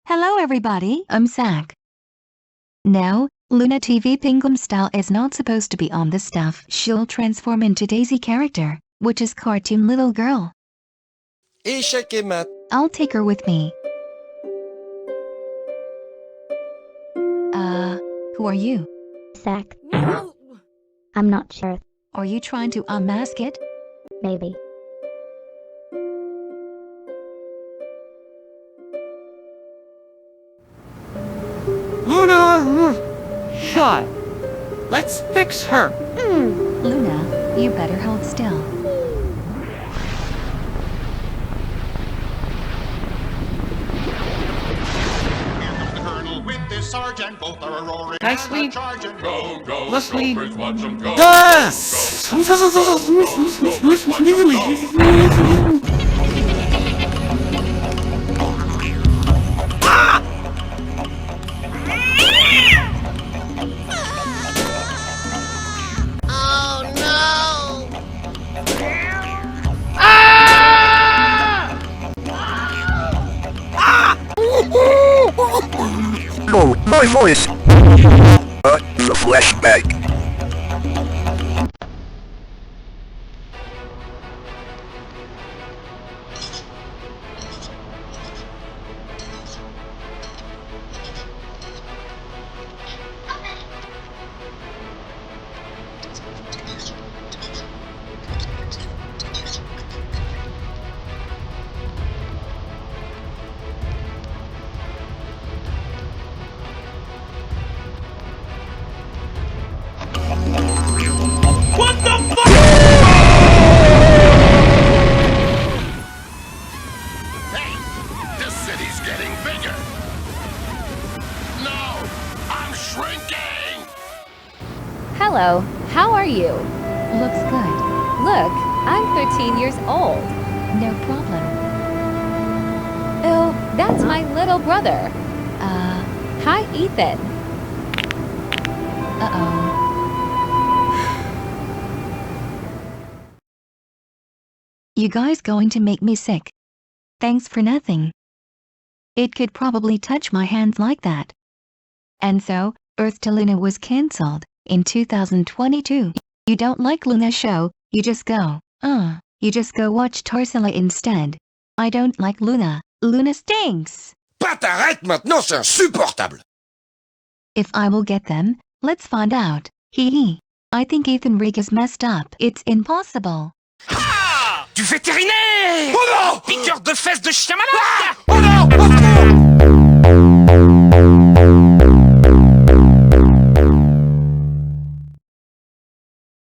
Hello everybody, I'm Sack. Now, Luna TV Pingum style is not supposed to be on the stuff. She'll transform into Daisy character, which is cartoon little girl. Échec et mat. I'll take her with me. Who are you? Sack. I'm not sure. Are you trying to unmask it? Maybe. Luna! Shut! Let's fix her! Luna, you better hold still. Nicely. Go, go, Leslie. Gophers, watch 'em go. Ah! No, my voice! The flashback. Hello, how are you? Looks good. Look, I'm 13 years old. No problem. Oh, that's my little brother. Hi, Ethan. Uh-oh. You guys going to make me sick. Thanks for nothing. It could probably touch my hands like that. And so, Earth to Luna was cancelled in 2022. You don't like Luna's show, you just go watch Tarsila instead. I don't like Luna. Luna stinks! Pat, arrête maintenant, c'est insupportable! If I will get them, let's find out. Hee hee. I think Ethan Rig is messed up. It's impossible. Ah! Du vétérinaire! Oh non! Piqueur de fesses de chien malade! Oh non!